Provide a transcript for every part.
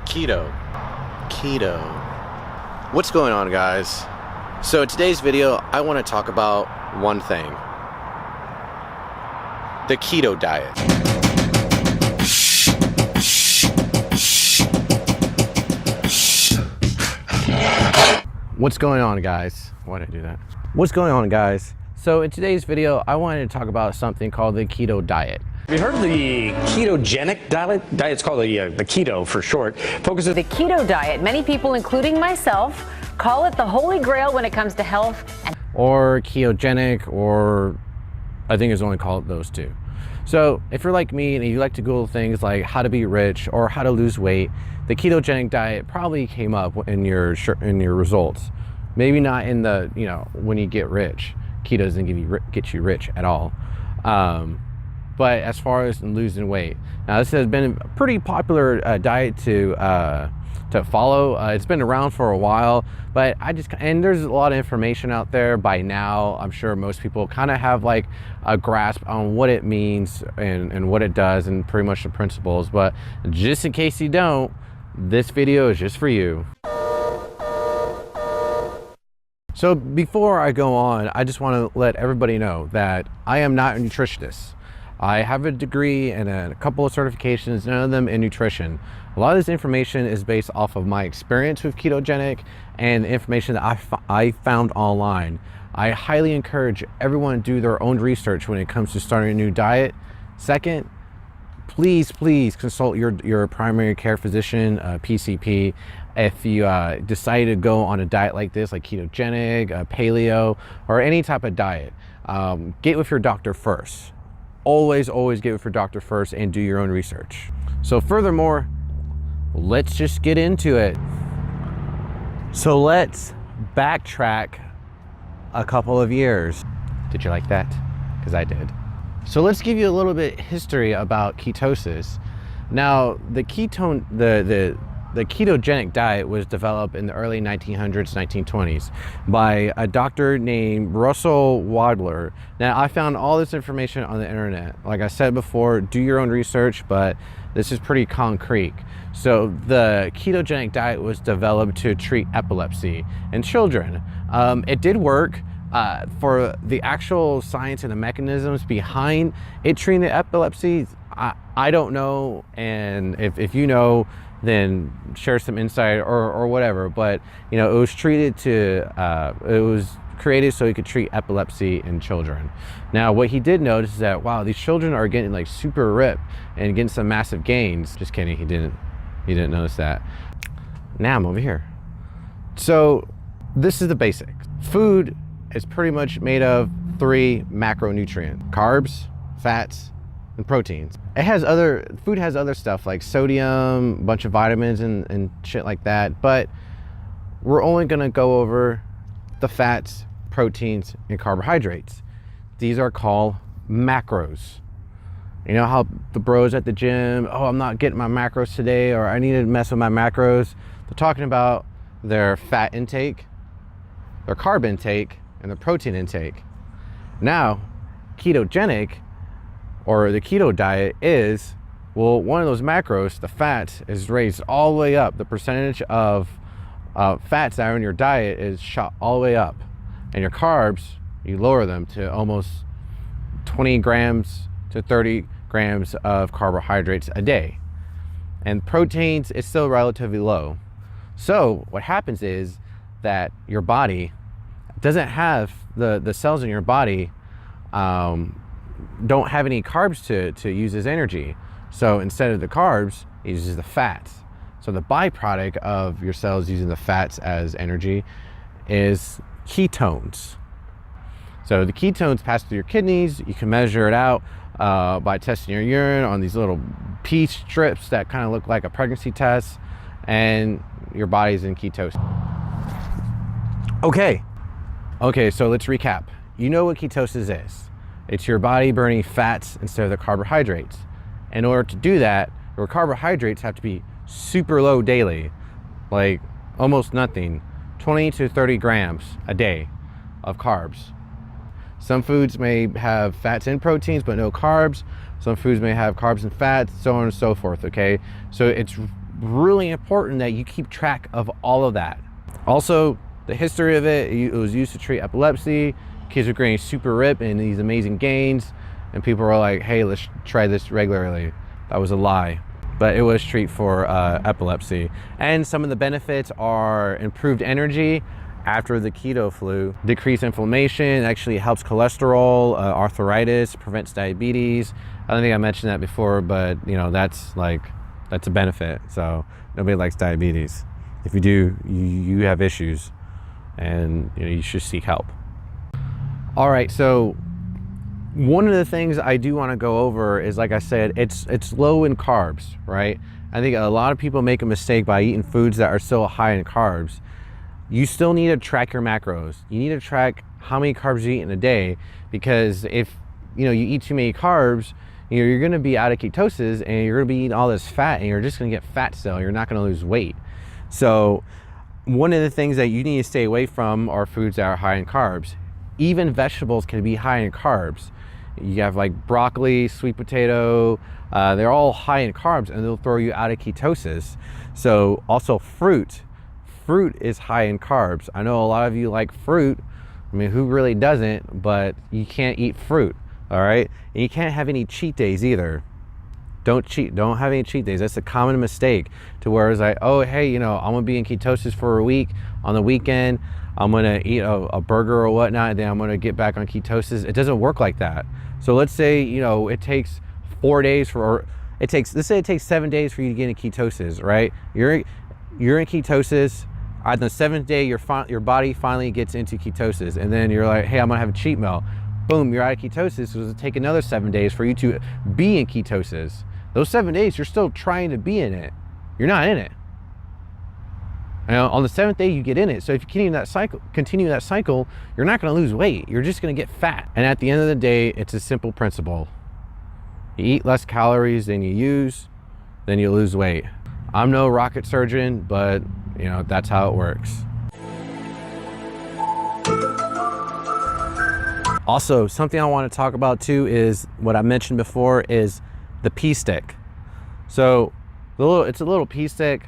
Keto. What's going on, guys? So in today's video, I want to talk about one thing. The keto diet. What's going on, guys? Why did I do that? What's going on, guys? So in today's video, I wanted to talk about something called the keto diet. Have you heard of the ketogenic diet? It's called the keto for short. Focuses the keto diet. Many people, including myself, call it the holy grail when it comes to health. Or ketogenic, or I think it's only called those two. So if you're like me and you like to Google things like how to be rich or how to lose weight, the ketogenic diet probably came up in your results. Maybe not in the, when you get rich. Keto doesn't get you rich at all. But as far as losing weight, now this has been a pretty popular diet to follow. It's been around for a while, but and there's a lot of information out there by now. I'm sure most people kind of have like a grasp on what it means and what it does and pretty much the principles. But just in case you don't, this video is just for you. So before I go on, I just want to let everybody know that I am not a nutritionist. I have a degree and a couple of certifications, none of them in nutrition. A lot of this information is based off of my experience with ketogenic and the information that I found online. I highly encourage everyone to do their own research when it comes to starting a new diet. Second, please consult your primary care physician, PCP. If you decide to go on a diet like this, like ketogenic, paleo, or any type of diet, get with your doctor first. Always get with your doctor first and do your own research. So furthermore, let's just get into it. So let's backtrack a couple of years. Did you like that? Because I did. So let's give you a little bit history about ketosis. Now, the ketogenic diet was developed in the early 1900s, 1920s by a doctor named Russell Wadler. Now, I found all this information on the internet. Like I said before, do your own research, but this is pretty concrete. So the ketogenic diet was developed to treat epilepsy in children. It did work. For the actual science and the mechanisms behind it treating the epilepsy, I don't know, and if you know, then share some insight or whatever. But it was it was created so he could treat epilepsy in children. Now, what he did notice is that, wow, these children are getting like super ripped and getting some massive gains. Just kidding, he didn't notice that. Now I'm over here. So this is the basics. Food is pretty much made of 3 macronutrients: carbs, fats, and proteins. Food has other stuff like sodium, a bunch of vitamins and shit like that, but we're only gonna go over the fats, proteins, and carbohydrates. These are called macros. You know how the bros at the gym, oh, I'm not getting my macros today, or I need to mess with my macros. They're talking about their fat intake, their carb intake, and their protein intake. Now, ketogenic, or the keto diet is, well, one of those macros, the fats, is raised all the way up. The percentage of fats that are in your diet is shot all the way up. And your carbs, you lower them to almost 20 grams to 30 grams of carbohydrates a day. And proteins is still relatively low. So what happens is that your body doesn't have, the cells in your body don't have any carbs to use as energy. So instead of the carbs, it uses the fats. So the byproduct of your cells using the fats as energy is ketones. So the ketones pass through your kidneys. You can measure it out by testing your urine on these little pee strips that kind of look like a pregnancy test, and your body's in ketosis. Okay, so let's recap. You know what ketosis is. It's your body burning fats instead of the carbohydrates. In order to do that, your carbohydrates have to be super low daily, like almost nothing, 20 to 30 grams a day of carbs. Some foods may have fats and proteins, but no carbs. Some foods may have carbs and fats, so on and so forth, okay? So it's really important that you keep track of all of that. Also, the history of it was used to treat epilepsy. Kids were getting super ripped and these amazing gains, and people were like, hey, let's try this regularly. That was a lie, but it was treat for epilepsy. And some of the benefits are improved energy after the keto flu, decreased inflammation, actually helps cholesterol, arthritis, prevents diabetes. I don't think I mentioned that before, but you know, that's a benefit. So nobody likes diabetes. If you do, you have issues, and you know, you should seek help. All right, so one of the things I do want to go over is, like I said, it's low in carbs, right? I think a lot of people make a mistake by eating foods that are so high in carbs. You still need to track your macros. You need to track how many carbs you eat in a day, because if you eat too many carbs, you're going to be out of ketosis and you're going to be eating all this fat, and you're just going to get fat still. You're not going to lose weight. So one of the things that you need to stay away from are foods that are high in carbs. Even vegetables can be high in carbs. You have like broccoli, sweet potato, they're all high in carbs, and they'll throw you out of ketosis. So also fruit is high in carbs. I know a lot of you like fruit. I mean, who really doesn't? But you can't eat fruit, all right? And you can't have any cheat days either. Don't cheat, don't have any cheat days. That's a common mistake, to where it's like, oh, hey, I'm gonna be in ketosis for a week. On the weekend, I'm gonna eat a burger or whatnot, and then I'm gonna get back on ketosis. It doesn't work like that. So let's say, it takes 4 days let's say it takes 7 days for you to get into ketosis, right? You're in ketosis. On the 7th day, your body finally gets into ketosis, and then you're like, hey, I'm gonna have a cheat meal. Boom, you're out of ketosis. So it'll take another 7 days for you to be in ketosis. Those 7 days, you're still trying to be in it. You're not in it. And on the 7th day, you get in it. So if you continue that cycle, you're not going to lose weight. You're just going to get fat. And at the end of the day, it's a simple principle. You eat less calories than you use, then you lose weight. I'm no rocket surgeon, but that's how it works. Also, something I want to talk about too is what I mentioned before is the pee stick. So it's a little pee stick.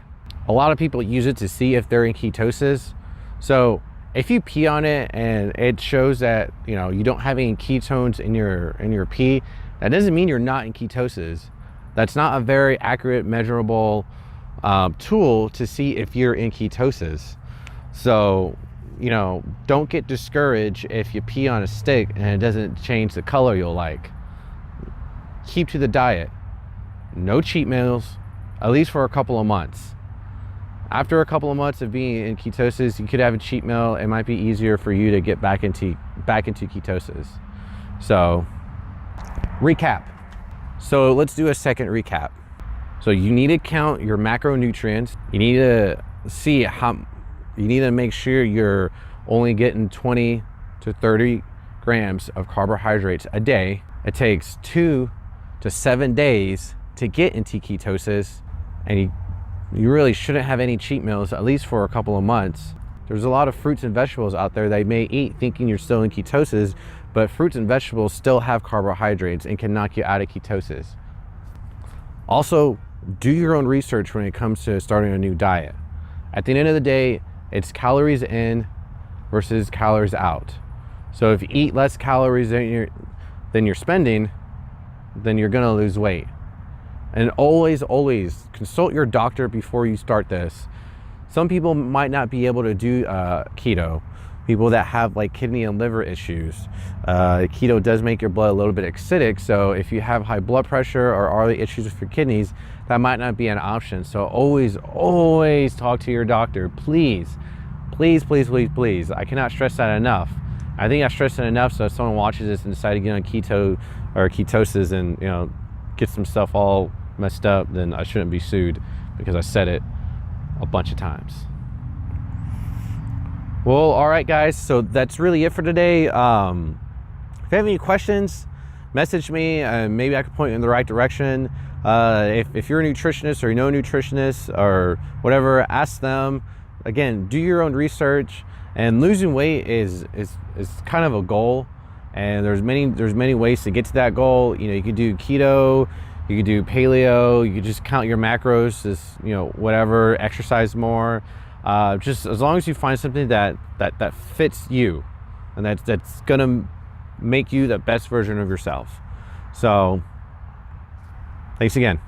A lot of people use it to see if they're in ketosis. So if you pee on it and it shows that you don't have any ketones in your pee, that doesn't mean you're not in ketosis. That's not a very accurate, measurable tool to see if you're in ketosis. So don't get discouraged if you pee on a stick and it doesn't change the color you'll like. Keep to the diet. No cheat meals, at least for a couple of months. After a couple of months of being in ketosis, you could have a cheat meal. It might be easier for you to get back into ketosis. So, recap. So let's do a second recap. So you need to count your macronutrients. You need to see you need to make sure you're only getting 20 to 30 grams of carbohydrates a day. It takes 2 to 7 days to get into ketosis, and you really shouldn't have any cheat meals, at least for a couple of months. There's a lot of fruits and vegetables out there that you may eat thinking you're still in ketosis, but fruits and vegetables still have carbohydrates and can knock you out of ketosis. Also, do your own research when it comes to starting a new diet. At the end of the day, it's calories in versus calories out. So if you eat less calories than you're spending, then you're gonna lose weight. And always consult your doctor before you start this. Some people might not be able to do keto. People that have like kidney and liver issues. Keto does make your blood a little bit acidic, so if you have high blood pressure or other issues with your kidneys, that might not be an option. So always talk to your doctor, please. I cannot stress that enough. I think I stressed it enough, so if someone watches this and decides to get on keto or ketosis and gets themselves all messed up, then I shouldn't be sued because I said it a bunch of times. Well, all right, guys. So that's really it for today. If you have any questions, message me. Maybe I can point you in the right direction. If you're a nutritionist or you know a nutritionist or whatever, ask them. Again, do your own research. And losing weight is kind of a goal. And there's many ways to get to that goal. You can do keto. You You could do paleo. You could just count your macros as, you know, whatever, exercise more. Just as long as you find something that fits you and that's gonna make you the best version of yourself. So thanks again.